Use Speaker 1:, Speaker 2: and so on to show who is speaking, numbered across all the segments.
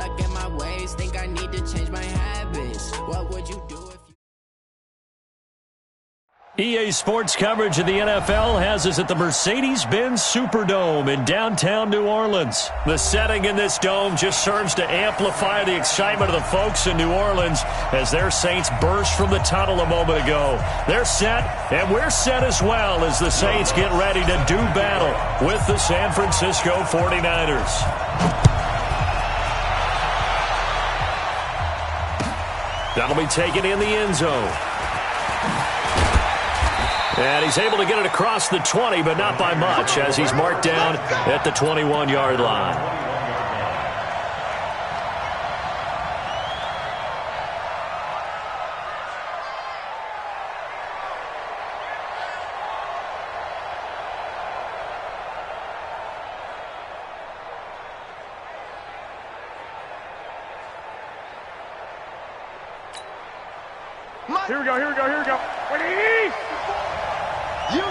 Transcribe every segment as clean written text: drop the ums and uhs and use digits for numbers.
Speaker 1: stuck in my ways, think I need to change my habits. What would you do if you...
Speaker 2: EA Sports coverage of the NFL has us at the Mercedes-Benz Superdome in downtown New Orleans. The setting in this dome just serves to amplify the excitement of the folks in New Orleans as their Saints burst from the tunnel a moment ago. They're set, and we're set as well as the Saints get ready to do battle with the San Francisco 49ers. That'll be taken in the end zone. And he's able to get it across the 20, but not by much, as he's marked down at the 21-yard line.
Speaker 3: Here we go, here we go, here we go. Ready? You.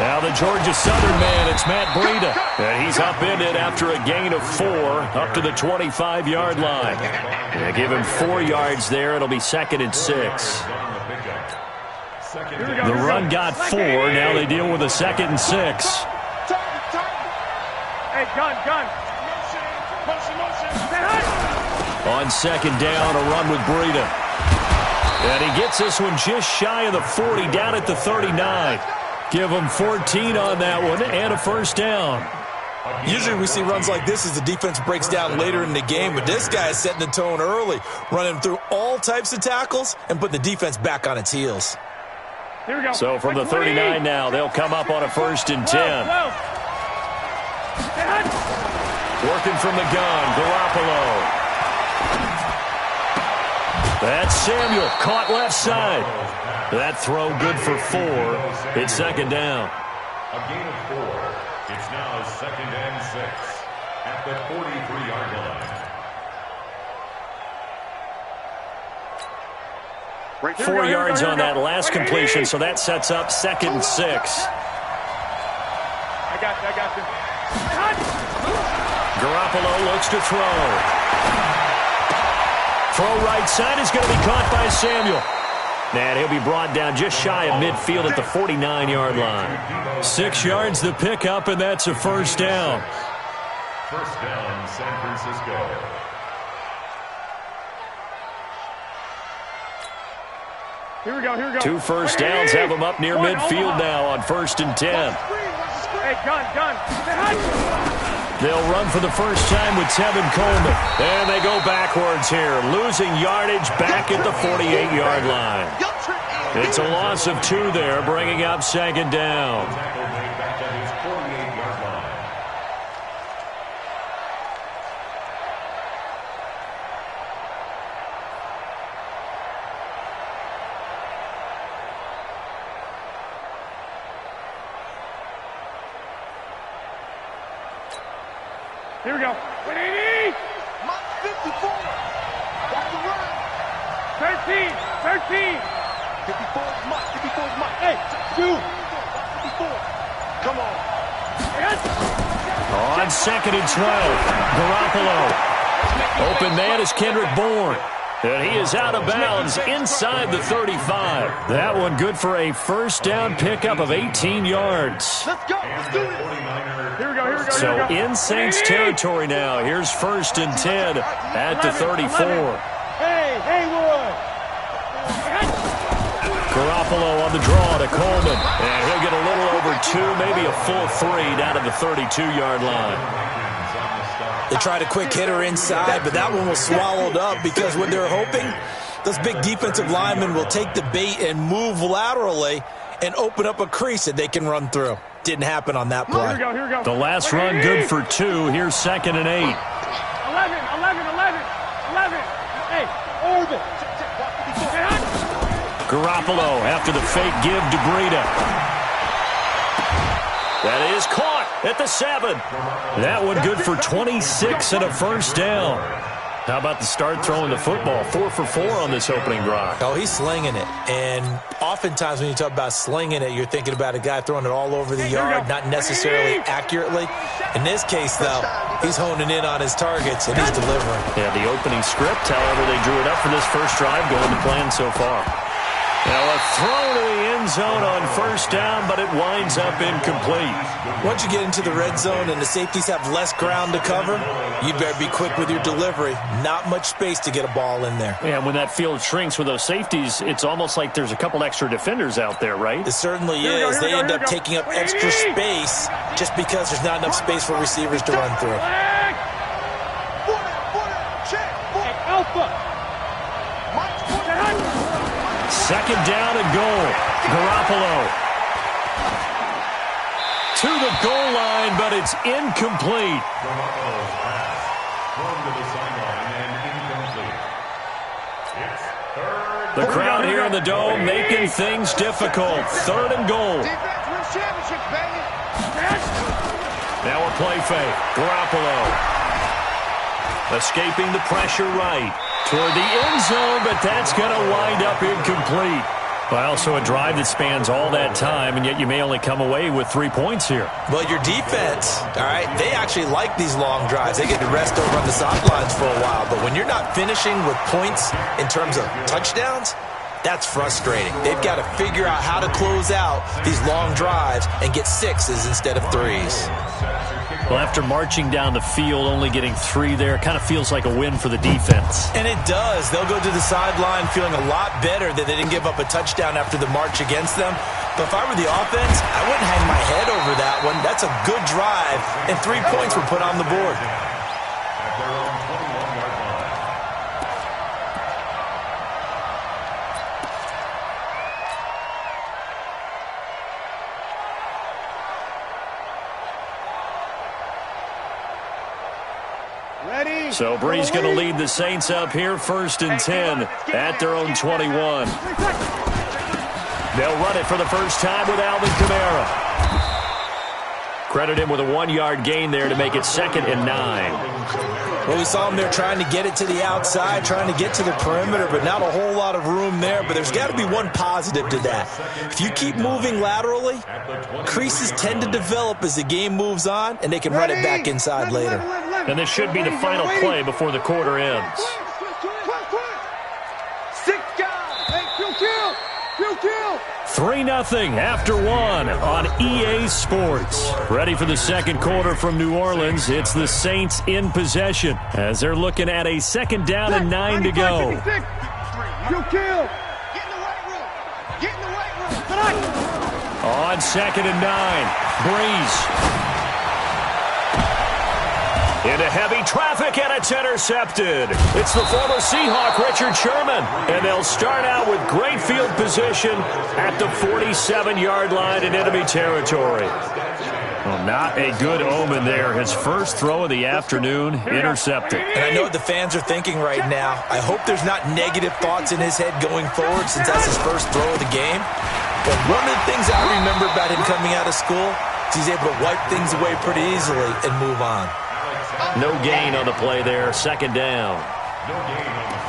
Speaker 2: Now the Georgia Southern man, it's Matt Breida. And he's upended after a gain of 4 up to the 25-yard line. They give him 4 yards there. It'll be 2nd and 6. The run got 4. Now they deal with a 2nd and 6.
Speaker 3: Hey, gun.
Speaker 2: On 2nd down, a run with Breida. And he gets this one just shy of the 40, down at the 39. Give him 14 on that one and a first down.
Speaker 4: Usually we see runs like this as the defense breaks down later in the game, but this guy is setting the tone early, running through all types of tackles and putting the defense back on its heels.
Speaker 3: Here we go.
Speaker 2: So from the 39 now, they'll come up on a 1st and 10. Working from the gun, Garoppolo. That's Samuel, caught left side. That throw good for 4. It's 2nd down.
Speaker 5: A gain of 4. It's now 2nd and 6 at the 43-yard line.
Speaker 2: 4 yards on that last completion, so that sets up 2nd and 6.
Speaker 3: I got you.
Speaker 2: Garoppolo looks to throw. Throw right side is going to be caught by Samuel. And he'll be brought down just shy of midfield at the 49-yard line. 6 yards the pickup, and that's a first down.
Speaker 5: First down, San Francisco.
Speaker 3: Here we go.
Speaker 2: 2 first downs have them up near midfield now on 1st and 10.
Speaker 3: Hey, gun.
Speaker 2: They'll run for the first time with Tevin Coleman. And they go backwards here, losing yardage back at the 48-yard line. It's a loss of 2 there, bringing up 2nd down.
Speaker 3: Here we go. 180.
Speaker 6: 54. That's the run.
Speaker 3: 13.
Speaker 6: 54 is Mike. 54 is Mike.
Speaker 3: Hey, 2.
Speaker 6: 54. Come on.
Speaker 3: Yes.
Speaker 2: On 2nd and 12, Garoppolo. Open man is Kendrick Bourne. And he is out of bounds inside the 35. That one good for a first down pickup of 18 yards.
Speaker 6: Let's go. Let's do it.
Speaker 3: Here we go.
Speaker 2: So in Saints territory now. Here's 1st and 10 at the 34.
Speaker 3: Hey, Haywood.
Speaker 2: Garoppolo on the draw to Coleman. And he'll get a little over 2, maybe a full 3 down to the 32-yard line.
Speaker 4: They tried a quick hitter inside, but that one was swallowed up because what they're hoping, those big defensive linemen will take the bait and move laterally and open up a crease that they can run through. Didn't happen on that play.
Speaker 3: Here we go.
Speaker 2: The last run good for 2. Here's 2nd and 8.
Speaker 3: 11. Hey, orbit.
Speaker 2: Garoppolo after the fake give to Breida. That is caught at the 7. That one good for 26 and a first down. How about the start throwing the football? 4 for 4 on this opening drive.
Speaker 4: Oh, he's slinging it. And oftentimes when you talk about slinging it, you're thinking about a guy throwing it all over the yard, not necessarily accurately. In this case, though, he's honing in on his targets, and he's delivering.
Speaker 2: Yeah, the opening script, however, they drew it up for this first drive, going to plan so far. Now a throw to the end zone on first down, but it winds up incomplete.
Speaker 4: Once you get into the red zone and the safeties have less ground to cover, you better be quick with your delivery. Not much space to get a ball in there.
Speaker 2: Yeah, when that field shrinks with those safeties, it's almost like there's a couple extra defenders out there, right?
Speaker 4: It certainly is. They end up taking up extra space just because there's not enough space for receivers to run through.
Speaker 2: Second down and goal. Garoppolo to the goal line, but it's incomplete.
Speaker 5: Garoppolo's pass thrown to the sideline and incomplete. It's third.
Speaker 2: The crowd here in the Dome making things difficult. Third and goal. Now a play fake. Garoppolo escaping the pressure right toward the end zone, but that's going to wind up incomplete. Well, so a drive that spans all that time, and yet you may only come away with 3 points here.
Speaker 4: Well, your defense, all right, they actually like these long drives. They get to rest over on the sidelines for a while, but when you're not finishing with points in terms of touchdowns, that's frustrating. They've got to figure out how to close out these long drives and get 6s instead of 3s.
Speaker 2: Well, after marching down the field, only getting 3 there, kind of feels like a win for the defense.
Speaker 4: And it does. They'll go to the sideline feeling a lot better that they didn't give up a touchdown after the march against them. But if I were the offense, I wouldn't hang my head over that one. That's a good drive, and 3 points were put on the board.
Speaker 5: At their own 21-yard line.
Speaker 2: So Bree's going to lead the Saints up here, 1st and 10 at their own 21. They'll run it for the first time with Alvin Kamara. Credit him with a 1-yard gain there to make it 2nd and 9.
Speaker 4: Well, we saw him there trying to get it to the outside, trying to get to the perimeter, but not a whole lot of room there. But there's got to be one positive to that. If you keep moving laterally, creases tend to develop as the game moves on, and they can run it back inside later.
Speaker 2: And this should be the final play before the quarter ends.
Speaker 6: 6 guys. Hey, kill.
Speaker 2: 3-0 after 1 on EA Sports. Ready for the second quarter from New Orleans. It's the Saints in possession as they're looking at a 2nd down and 9 to go.
Speaker 6: Kill. Get in the right room.
Speaker 2: On 2nd and 9, Breeze. Into heavy traffic, and it's intercepted. It's the former Seahawk, Richard Sherman. And they'll start out with great field position at the 47-yard line in enemy territory. Well, not a good omen there. His first throw of the afternoon, intercepted.
Speaker 4: And I know what the fans are thinking right now. I hope there's not negative thoughts in his head going forward since that's his first throw of the game. But one of the things I remember about him coming out of school is he's able to wipe things away pretty easily and move on.
Speaker 2: No gain on the play there, 2nd down.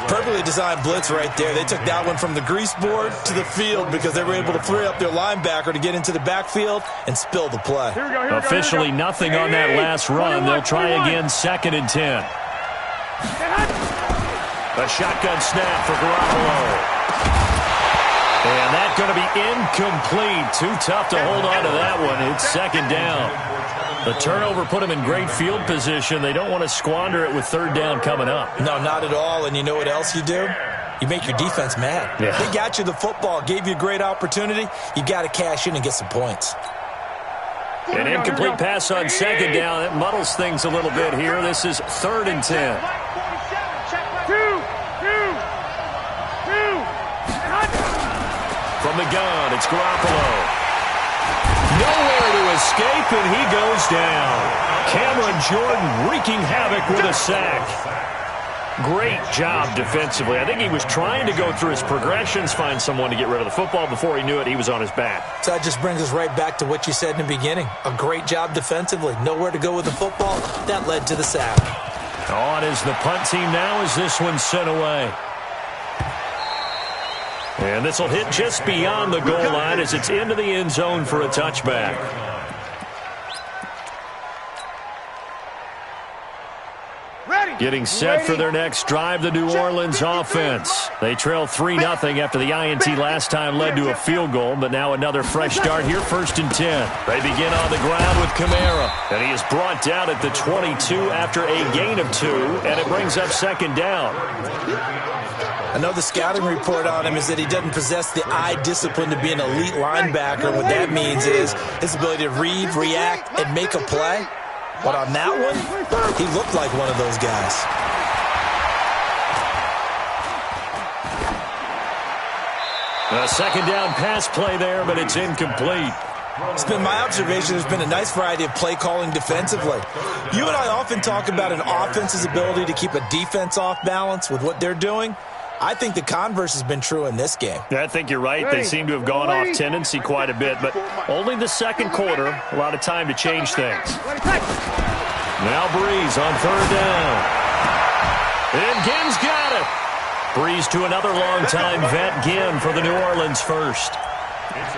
Speaker 4: Perfectly designed blitz right there. They took that one from the grease board to the field because they were able to free up their linebacker to get into the backfield and spill the play.
Speaker 2: Officially nothing on that last run. They'll try again, 2nd and 10. A shotgun snap for Garoppolo. And that's going to be incomplete. Too tough to hold on to that one. It's 2nd down. The turnover put them in great field position. They don't want to squander it with 3rd down coming up.
Speaker 4: No, not at all. And you know what else you do? You make your defense mad.
Speaker 2: Yeah.
Speaker 4: They got you the football, gave you a great opportunity. You got to cash in and get some points.
Speaker 2: An incomplete pass on 2nd down. It muddles things a little bit here. This is 3rd and 10. From the gun, it's Garoppolo. Nowhere to escape, and he goes down. Cameron Jordan wreaking havoc with a sack. Great job defensively. I think he was trying to go through his progressions, find someone to get rid of the football. Before he knew it, he was on his back.
Speaker 4: So that just brings us right back to what you said in the beginning. A great job defensively. Nowhere to go with the football. That led to the sack.
Speaker 2: On is the punt team now as this one's sent away. And this will hit just beyond the goal line as it's into the end zone for a touchback. Getting set for their next drive, the New Orleans offense. They trail 3-0 after the INT last time led to a field goal, but now another fresh start here, 1st and 10. They begin on the ground with Kamara, and he is brought down at the 22 after a gain of 2, and it brings up 2nd down.
Speaker 4: I know the scouting report on him is that he doesn't possess the eye discipline to be an elite linebacker. What that means is his ability to read, react, and make a play. But on that one, he looked like one of those guys.
Speaker 2: A 2nd down pass play there, but it's incomplete.
Speaker 4: It's been my observation there's been a nice variety of play calling defensively. You and I often talk about an offense's ability to keep a defense off balance with what they're doing. I think the converse has been true in this game.
Speaker 2: I think you're right. They seem to have gone off tendency quite a bit, but only the 2nd quarter, a lot of time to change things. Now Breeze on 3rd down. And Ginn's got it. Breeze to another long-time vet, Ginn, for the New Orleans first.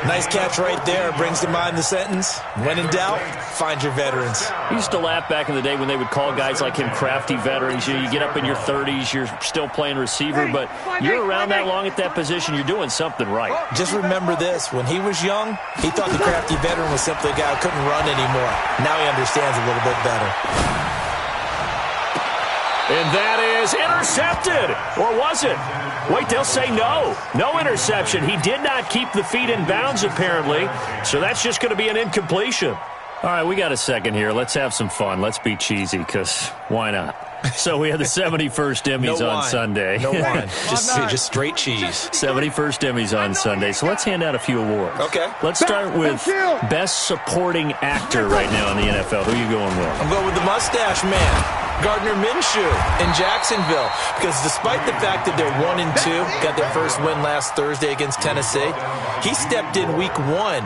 Speaker 4: Nice catch right there. Brings to mind the sentence, when in doubt, find your veterans.
Speaker 2: I used to laugh back in the day when they would call guys like him crafty veterans. You get up in your 30s, you're still playing receiver, but you're around that long at that position, you're doing something right.
Speaker 4: Just remember this. When he was young, he thought the crafty veteran was simply a guy who couldn't run anymore. Now he understands a little bit better.
Speaker 2: And that is intercepted. Or was it? Wait, they'll say no. No interception. He did not keep the feet in bounds, apparently. So that's just going to be an incompletion. All right, we got a second here. Let's have some fun. Let's be cheesy, because why not? So we have the 71st Emmys on Sunday.
Speaker 4: No wine. Just straight cheese.
Speaker 2: 71st Emmys on Sunday. So let's hand out a few awards.
Speaker 4: Okay.
Speaker 2: Let's start with Best Supporting Actor right now in the NFL. Who are you going with?
Speaker 4: I'm going with the Mustache Man, Gardner Minshew in Jacksonville, because despite the fact that they're 1-2, got their first win last Thursday against Tennessee, he stepped in week 1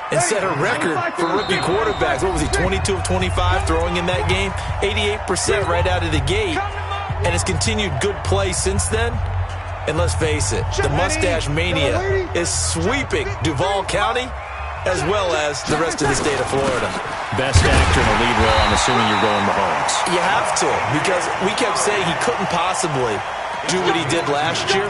Speaker 4: and set a record for rookie quarterbacks. What was he, 22 of 25 throwing in that game? 88% right out of the gate, and has continued good play since then. And let's face it, the Mustache Mania is sweeping Duval County as well as the rest of the state of Florida.
Speaker 2: Best actor in a lead role, I'm assuming you're going Mahomes.
Speaker 4: You have to, because we kept saying he couldn't possibly do what he did last year.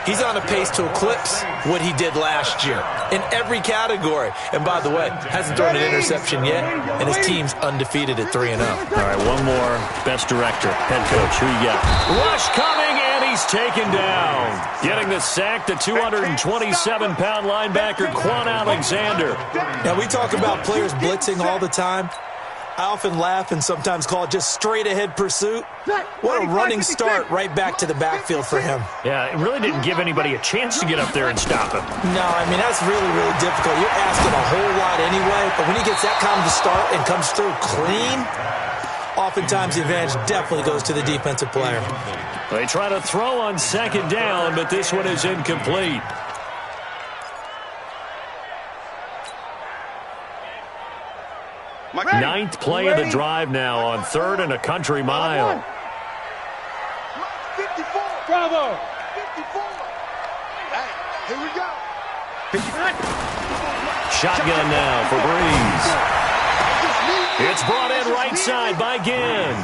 Speaker 4: He's on a pace to eclipse what he did last year in every category. And by the way, hasn't thrown an interception yet, and his team's undefeated at 3-0.
Speaker 2: All right, one more. Best director, head coach. Who you got? Rush coming, and he's taken down. Getting the sack, the 227-pound linebacker, Quan Alexander.
Speaker 4: Now, we talk about players blitzing all the time. I often laugh and sometimes call it just straight-ahead pursuit. What a running start right back to the backfield for him.
Speaker 2: Yeah, it really didn't give anybody a chance to get up there and stop him.
Speaker 4: No, I mean, that's really, really difficult. You're asking a whole lot anyway, but when he gets that kind of start and comes through clean, oftentimes the advantage definitely goes to the defensive player.
Speaker 2: They try to throw on 2nd down, but this one is incomplete. Ninth play of the drive now on 3rd and a country mile.
Speaker 6: 54. Bravo. 54. Hey, here we go. 59.
Speaker 2: Shotgun now for Breeze. It's brought in right side by Ginn.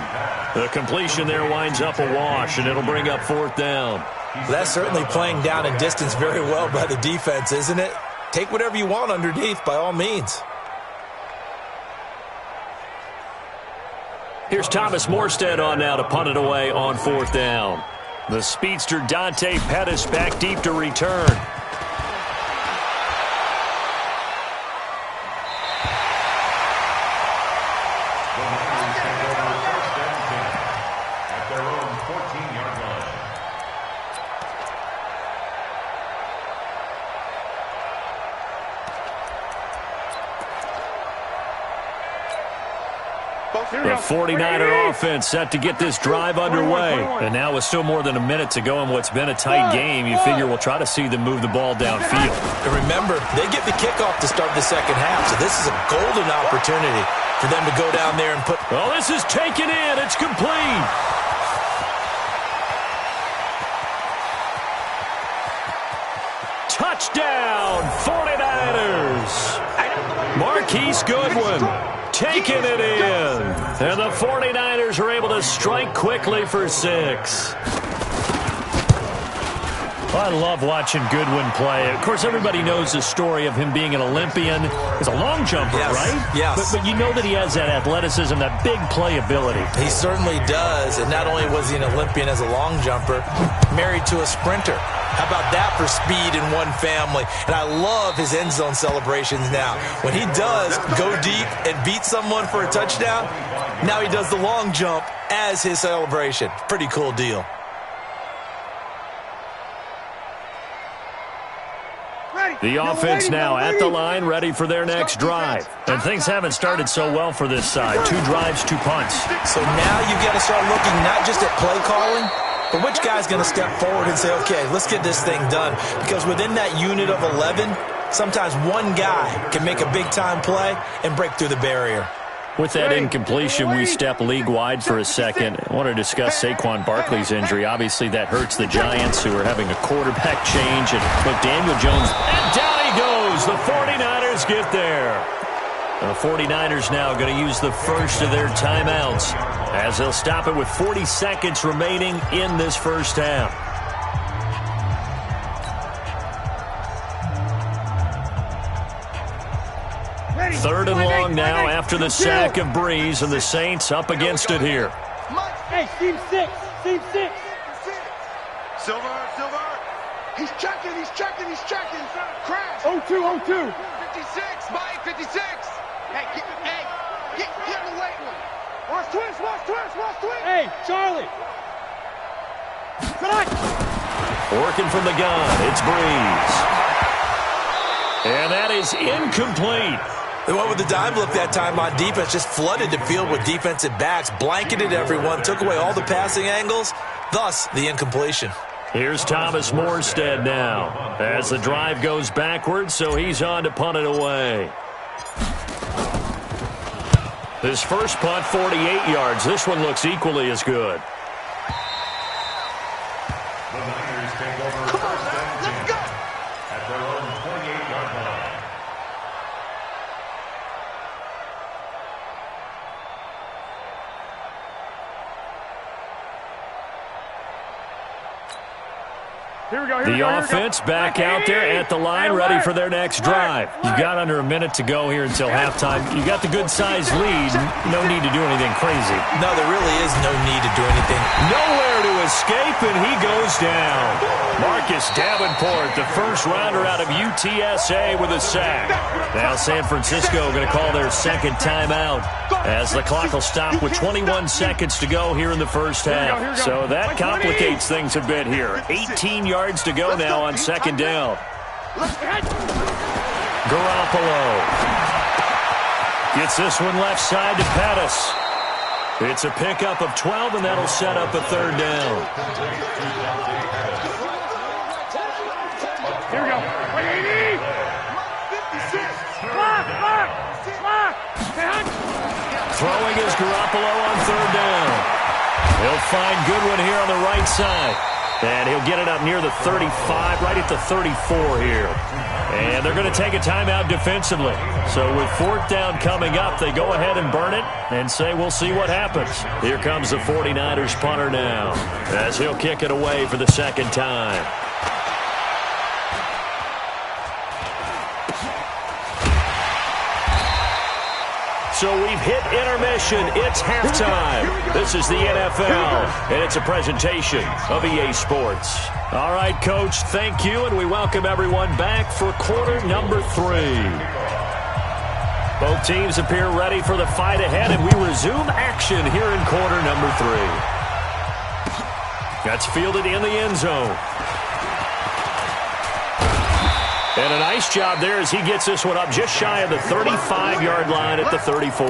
Speaker 2: The completion there winds up a wash, and it'll bring up 4th down.
Speaker 4: That's certainly playing down and distance very well by the defense, isn't it? Take whatever you want underneath, by all means.
Speaker 2: Here's Thomas Morstead on now to punt it away on 4th down. The speedster Dante Pettis back deep to return.
Speaker 5: At their own 14-yard line.
Speaker 2: The 49er offense set to get this drive underway. And now with still more than a minute to go in what's been a tight game, you figure we'll try to see them move the ball downfield.
Speaker 4: And remember, they get the kickoff to start the second half, so this is a golden opportunity for them to go down there and put...
Speaker 2: Well, this is taken in. It's complete. Touchdown, 49ers. Marquise Goodwin taking it in. And the 49ers are able to strike quickly for 6. Well, I love watching Goodwin play. Of course, everybody knows the story of him being an Olympian. He's a long jumper, right?
Speaker 4: Yes.
Speaker 2: But you know that he has that athleticism, that big playability.
Speaker 4: He certainly does. And not only was he an Olympian as a long jumper, married to a sprinter. How about that for speed in one family? And I love his end zone celebrations now. When he does go deep and beat someone for a touchdown, now he does the long jump as his celebration. Pretty cool deal.
Speaker 2: The offense now at the line, ready for their next drive. And things haven't started so well for this side. 2 drives, 2 punts.
Speaker 4: So now you've got to start looking not just at play calling, but which guy's going to step forward and say, okay, let's get this thing done. Because within that unit of 11, sometimes one guy can make a big-time play and break through the barrier.
Speaker 2: With that incompletion, we step league-wide for a second. I want to discuss Saquon Barkley's injury. Obviously, that hurts the Giants, who are having a quarterback change. And look, Daniel Jones, and down he goes. The 49ers get there. The 49ers now going to use the first of their timeouts as they'll stop it with 40 seconds remaining in this first half. Third and long now after the sack of Breeze, and the Saints up against it here.
Speaker 3: Hey, team 6.
Speaker 6: Silver. He's checking. Crash.
Speaker 3: 0-2.
Speaker 6: 56, Mike, 56. Hey, get in the late one. Watch twist.
Speaker 3: Hey, Charlie.
Speaker 2: Working from the gun, it's Breeze. And that is incomplete.
Speaker 4: They went with the dime look that time on defense, just flooded the field with defensive backs, blanketed everyone, took away all the passing angles, thus the incompletion.
Speaker 2: Here's Thomas Morstead now as the drive goes backwards, so he's on to punt it away. His first punt, 48 yards. This one looks equally as good.
Speaker 5: The Niners take over first and 10 at their own 28-yard line.
Speaker 2: The offense back out there at the line, ready for their next drive. You've got under a minute to go here until halftime. You got the good-sized lead. No need to do anything crazy.
Speaker 4: No, there really is no need to do anything.
Speaker 2: Nowhere to escape, and he goes down. Marcus Davenport, the first rounder out of UTSA, with a sack. Now San Francisco going to call their second timeout as the clock will stop with 21 seconds to go here in the first half. So that complicates things a bit here. 18 yards to go now on second down. Garoppolo gets this one left side to Pettis. It's a pickup of 12, and that'll set up a third down.
Speaker 3: Here we go. 180. 56. Block.
Speaker 2: Throwing is Garoppolo on third down. He'll find Goodwin here on the right side. And he'll get it up near the 35, right at the 34 here. And they're going to take a timeout defensively. So with fourth down coming up, they go ahead and burn it and say we'll see what happens. Here comes the 49ers punter now as he'll kick it away for the second time. So we've hit intermission. It's halftime. This is the NFL, and it's a presentation of EA Sports. All right, Coach, thank you, and we welcome everyone back for quarter number 3. Both teams appear ready for the fight ahead, and we resume action here in quarter number 3. That's fielded in the end zone. And a nice job there as he gets this one up just shy of the 35-yard line at the 34.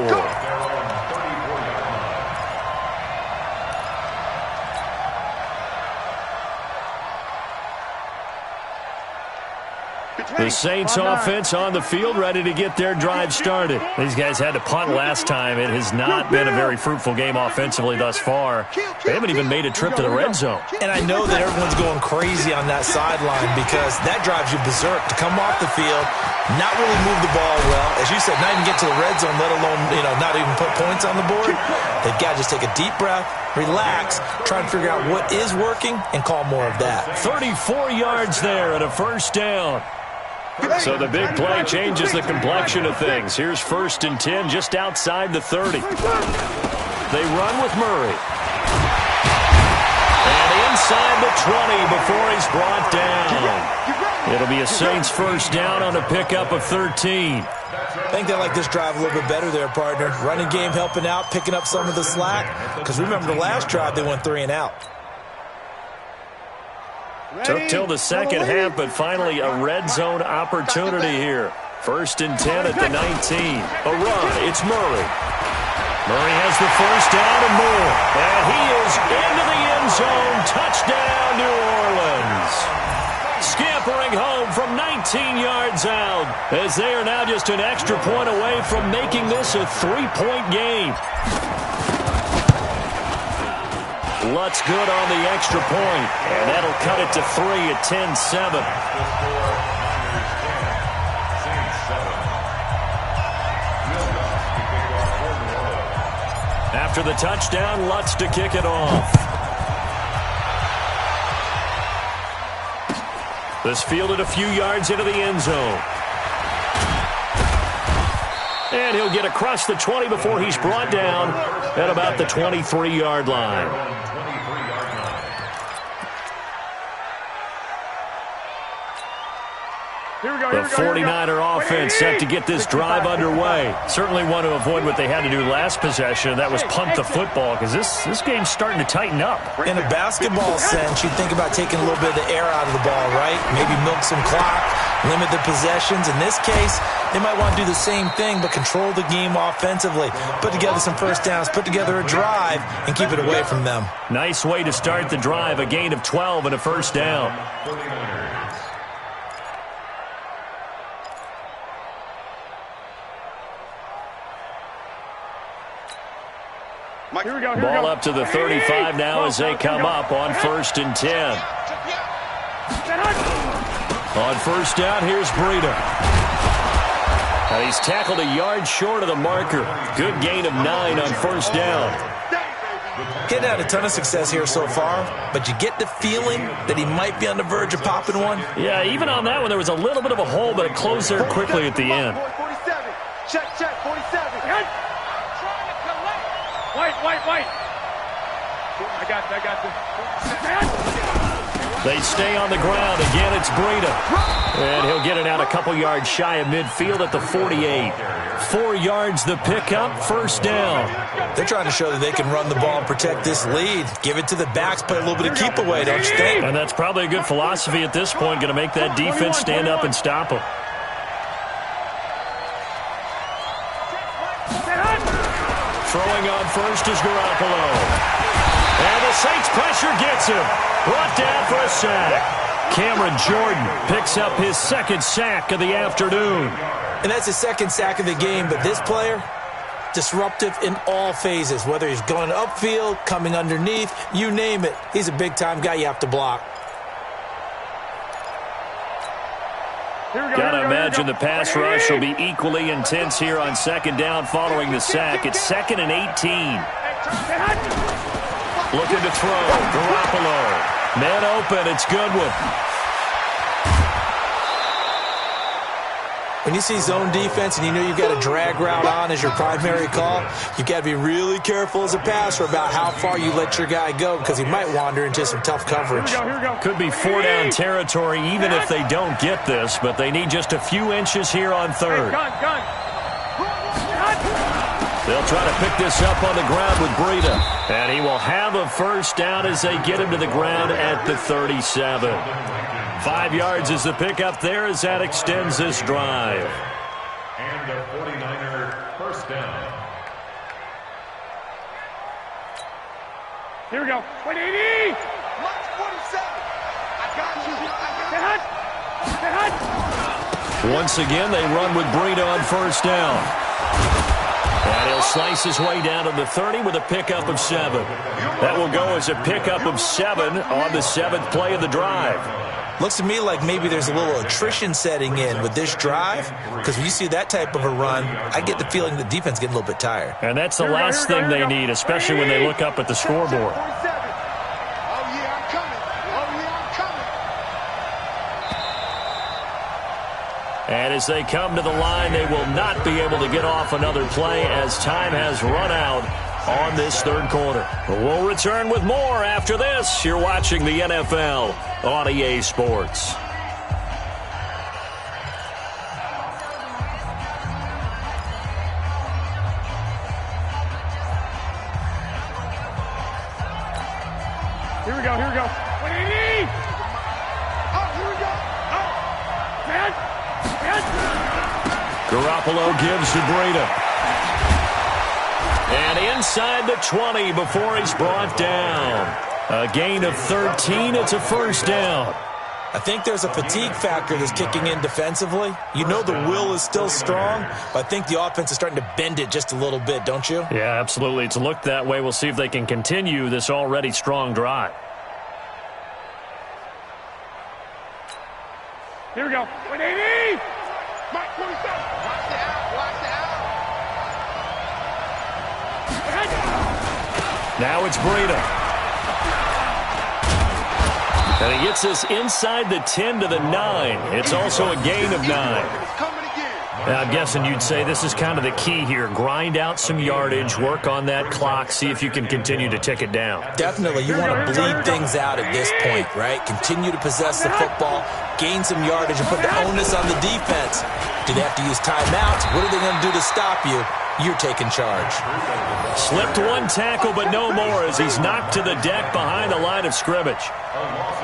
Speaker 2: The Saints offense on the field, ready to get their drive started. These guys had to punt last time. It has not been a very fruitful game offensively thus far. They haven't even made a trip to the red zone.
Speaker 4: And I know that everyone's going crazy on that sideline because that drives you berserk to come off the field, not really move the ball well. As you said, not even get to the red zone, let alone, not even put points on the board. They've got to just take a deep breath, relax, try and figure out what is working, and call more of that.
Speaker 2: 34 yards there and a first down. So the big play changes the complexion of things. Here's 1st and 10 just outside the 30. They run with Murray. And inside the 20 before he's brought down. It'll be a Saints first down on a pickup of 13.
Speaker 4: I think they like this drive a little bit better there, partner. Running game helping out, picking up some of the slack. Because remember the last drive, they went 3 and out.
Speaker 2: Took till the second half, but finally a red zone opportunity here. 1st and 10 at the 19. A run. It's Murray. Murray has the first down and more. And he is into the end zone. Touchdown, New Orleans. Scampering home from 19 yards out, as they are now just an extra point away from making this a 3-point game. Lutz good on the extra point, and that'll cut it to 3 at 10-7. After the touchdown, Lutz to kick it off. This fielded a few yards into the end zone. And he'll get across the 20 before he's brought down at about the 23-yard line. The 49er offense set to get this drive underway. Certainly want to avoid what they had to do last possession. That was punt the football, because this game's starting to tighten up.
Speaker 4: In a basketball sense, you think about taking a little bit of the air out of the ball, right? Maybe milk some clock, limit the possessions. In this case, they might want to do the same thing, but control the game offensively. Put together some first downs, put together a drive, and keep it away from them.
Speaker 2: Nice way to start the drive, a gain of 12 and a first down. Ball up to the 35 now as they come up on 1st and 10. On first down, here's Breida. And he's tackled a yard short of the marker. Good gain of 9 on first down.
Speaker 4: Getting had a ton of success here so far, but you get the feeling that he might be on the verge of popping one.
Speaker 2: Yeah, even on that one, there was a little bit of a hole, but it closed there quickly at the end.
Speaker 6: 47. Check, 47. White. I got this.
Speaker 2: They stay on the ground. Again, it's Breida. And he'll get it out a couple yards shy of midfield at the 48. 4 yards the pickup, first down.
Speaker 4: They're trying to show that they can run the ball and protect this lead. Give it to the backs, play a little bit of keep away, don't you think?
Speaker 2: And that's probably a good philosophy at this point, going to make that defense stand up and stop them. Throwing on first is Garoppolo. And the Saints pressure gets him. Brought down for a sack. Cameron Jordan picks up his second sack of the afternoon.
Speaker 4: And that's his second sack of the game, but this player, disruptive in all phases. Whether he's going upfield, coming underneath, you name it. He's a big-time guy you have to block.
Speaker 2: Got to imagine the pass rush will be equally intense here on second down following the sack. It's 2nd and 18. Looking to throw. Garoppolo. Man open. It's Goodwin.
Speaker 4: When you see zone defense and you know you've got a drag route on as your primary call, you've got to be really careful as a passer about how far you let your guy go because he might wander into some tough coverage.
Speaker 2: Could be 4-down territory even if they don't get this, but they need just a few inches here on third. They'll try to pick this up on the ground with Breida. And he will have a first down as they get him to the ground at the 37. 5 yards is the pickup there as that extends this drive.
Speaker 5: And the 49er first down.
Speaker 3: Here we go. 180.
Speaker 6: March 47. I got you.
Speaker 3: Get hot.
Speaker 2: Once again, they run with Breida on first down. And he'll slice his way down to the 30 with a pickup of 7. That will go as a pickup of 7 on the 7th play of the drive.
Speaker 4: Looks to me like maybe there's a little attrition setting in with this drive, because when you see that type of a run, I get the feeling the defense getting a little bit tired.
Speaker 2: And that's the last thing they need, especially when they look up at the scoreboard. And as they come to the line, they will not be able to get off another play as time has run out on this third quarter. We'll return with more after this. You're watching the NFL on EA Sports.
Speaker 3: Here we go, here we go. What do you need? Oh, here we go. Oh, man.
Speaker 2: Garoppolo gives to Breida. And inside the 20 before he's brought down. A gain of 13. It's a first down.
Speaker 4: I think there's a fatigue factor that's kicking in defensively. You know the will is still strong, but I think the offense is starting to bend it just a little bit, don't you?
Speaker 2: Yeah, absolutely. It's looked that way. We'll see if they can continue this already strong drive.
Speaker 3: Here we go. What do you need? Mike, 27.
Speaker 6: Watch the out, watch the out.
Speaker 2: Now it's Breida. And he gets us inside the 10 to the 9. It's also a gain of 9. Now, I'm guessing you'd say this is kind of the key here. Grind out some yardage, work on that clock, see if you can continue to tick it down.
Speaker 4: Definitely. You want to bleed things out at this point, right? Continue to possess the football, gain some yardage, and put the onus on the defense. Do they have to use timeouts? What are they going to do to stop you? You're taking charge.
Speaker 2: Slipped one tackle, but no more as he's knocked to the deck behind the line of scrimmage.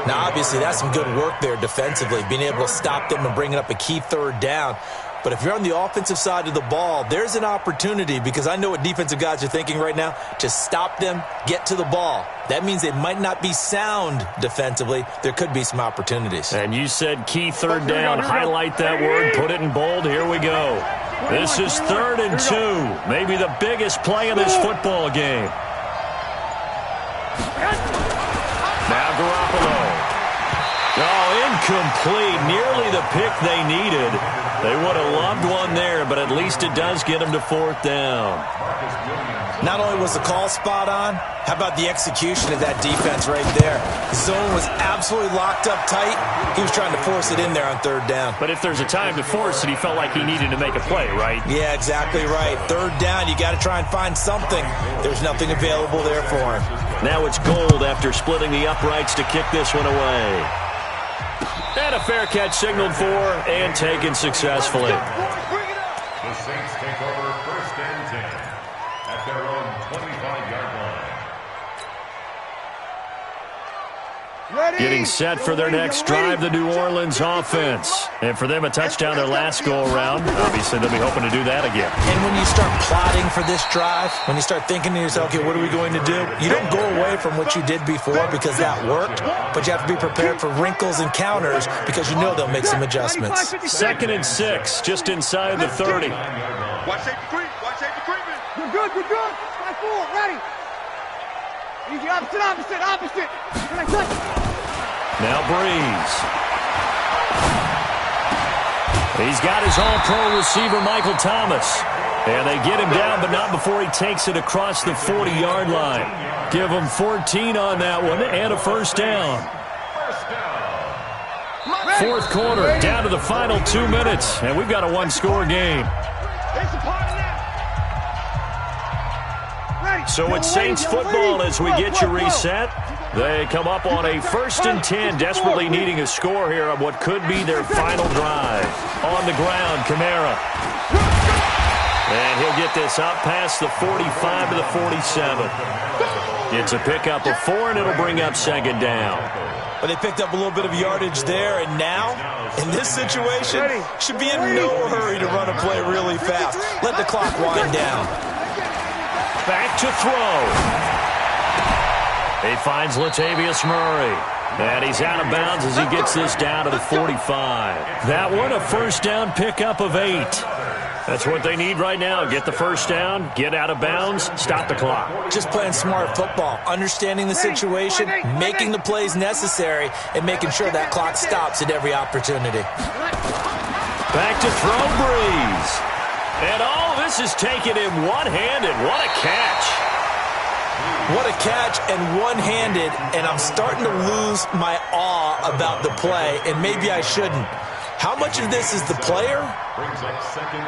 Speaker 4: Now, obviously, that's some good work there defensively, being able to stop them and bringing up a key third down. But if you're on the offensive side of the ball, there's an opportunity, because I know what defensive guys are thinking right now. Just stop them, get to the ball. That means they might not be sound defensively. There could be some opportunities.
Speaker 2: And you said key third down. Highlight that word. Put it in bold. Here we go. This is 3rd and 2. Maybe the biggest play of this football game. Now Garoppolo. Oh, incomplete. Nearly the pick they needed. They would have loved one there, but at least it does get them to 4th down.
Speaker 4: Not only was the call spot on, how about the execution of that defense right there? The zone was absolutely locked up tight. He was trying to force it in there on 3rd down.
Speaker 2: But if there's a time to force it, he felt like he needed to make a play, right?
Speaker 4: Yeah, exactly right. 3rd down, you got to try and find something. There's nothing available there for him.
Speaker 2: Now it's Gold after splitting the uprights to kick this one away. And a fair catch signaled for and taken successfully.
Speaker 5: The Saints take over 1st and 10 at their own 25-yard line.
Speaker 2: Getting set for their next drive, the New Orleans offense. And for them, a touchdown their last go-around. Obviously, they'll be hoping to do that again.
Speaker 4: And when you start plotting for this drive, when you start thinking to yourself, okay, what are we going to do? You don't go away from what you did before because that worked, but you have to be prepared for wrinkles and counters because you know they'll make some adjustments.
Speaker 2: 2nd and 6, just inside the 30.
Speaker 6: Watch safety creep, watch safety creeping.
Speaker 3: We're good, we're good. 5-4, ready. Easy, opposite.
Speaker 2: Now Breeze. He's got his all-pro receiver, Michael Thomas. And they get him down, but not before he takes it across the 40-yard line. Give him 14 on that one and a first down. 4th quarter, down to the final 2 minutes, and we've got a one-score game. So it's Saints football as we get you reset. They come up on a 1st and 10, desperately needing a score here on what could be their final drive. On the ground, Kamara. And he'll get this up past the 45 to the 47. It's a pickup of 4, and it'll bring up 2nd down.
Speaker 4: But they picked up a little bit of yardage there, and now, in this situation, should be in no hurry to run a play really fast. Let the clock wind down.
Speaker 2: Back to throw. He finds Latavius Murray. And he's out of bounds as he gets this down to the 45. That one, a first down pickup of 8. That's what they need right now. Get the first down, get out of bounds, stop the clock.
Speaker 4: Just playing smart football, understanding the situation, making the plays necessary, and making sure that clock stops at every opportunity.
Speaker 2: Back to throw, Breeze. And all this is taken in one-handed. What a catch.
Speaker 4: What a catch and one-handed, and I'm starting to lose my awe about the play, and maybe I shouldn't. How much of this is the player?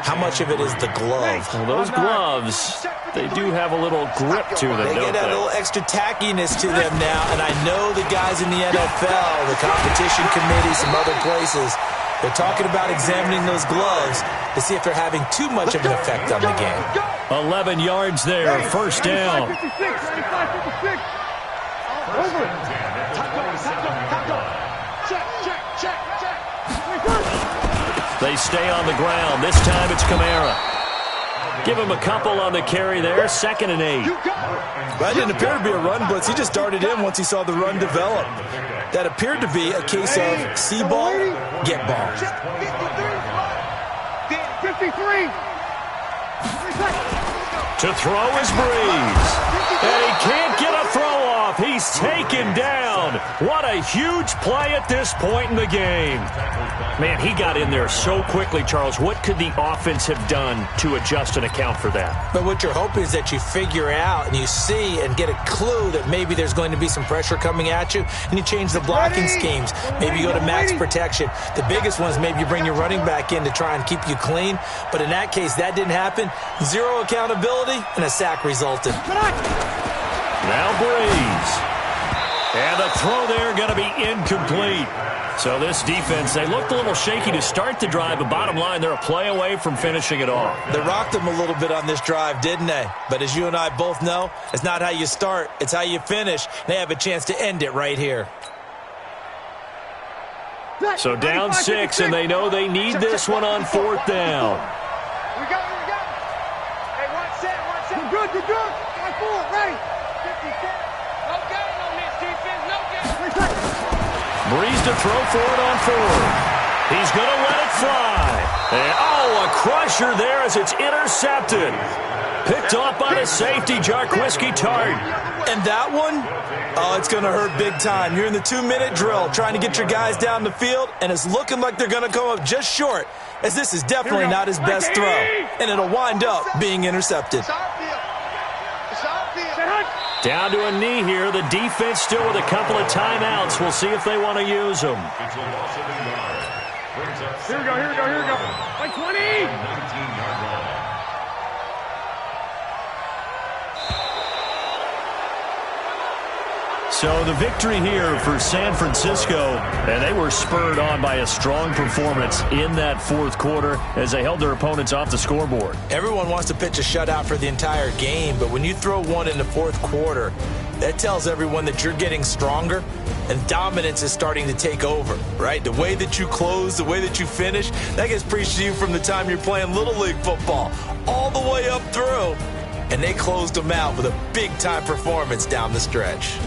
Speaker 4: How much of it is the glove?
Speaker 2: Well, those gloves, they do have a little grip to them,
Speaker 4: They
Speaker 2: don't
Speaker 4: get a little extra tackiness to them now, and I know the guys in the NFL, the competition committee, some other places, they're talking about examining those gloves to see if they're having too much of an effect on the game.
Speaker 2: 11 yards there, first down. They stay on the ground. This time it's Kamara. Give him a couple on the carry there, 2nd and 8.
Speaker 4: That didn't appear to be a run blitz. He just darted in once he saw the run develop. That appeared to be a case of see ball, get ball.
Speaker 6: 53.
Speaker 2: To throw is Breeze. And he can't get a throw off. He's taken down. What a huge play at this point in the game. Man, he got in there so quickly, Charles. What could the offense have done to adjust and account for that?
Speaker 4: But what you're hoping is that you figure out and you see and get a clue that maybe there's going to be some pressure coming at you, and you change the blocking schemes. Maybe you go to max protection. The biggest one is maybe you bring your running back in to try and keep you clean. But in that case, that didn't happen. Zero accountability, and a sack resulted.
Speaker 2: Now Breeze. And the throw there going to be incomplete. So this defense, they looked a little shaky to start the drive, but bottom line, they're a play away from finishing it off.
Speaker 4: They rocked them a little bit on this drive, didn't they? But as you and I both know, it's not how you start, it's how you finish. They have a chance to end it right here.
Speaker 2: So down 6, and they know they need this one on 4th down.
Speaker 6: We got it. Hey, one set. You're good. 5-4, ready. 50. No game on this defense, no game.
Speaker 2: Breeze to throw for it on 4th. He's going to let it fly. And, a crusher there as it's intercepted. Picked off by the safety, Jarquiski Tart.
Speaker 4: And that one, it's going to hurt big time. You're in the 2-minute drill trying to get your guys down the field, and it's looking like they're going to come up just short, as this is definitely not his best throw. And it'll wind up being intercepted.
Speaker 2: Down to a knee here. The defense still with a couple of timeouts. We'll see if they want to use them.
Speaker 3: Here we go. Like 20.
Speaker 5: 19-yard line.
Speaker 2: So the victory here for San Francisco, and they were spurred on by a strong performance in that 4th quarter as they held their opponents off the scoreboard.
Speaker 4: Everyone wants to pitch a shutout for the entire game, but when you throw one in the 4th quarter, that tells everyone that you're getting stronger and dominance is starting to take over, right? The way that you close, the way that you finish, that gets preached to you from the time you're playing Little League football all the way up through. And they closed them out with a big-time performance down the stretch.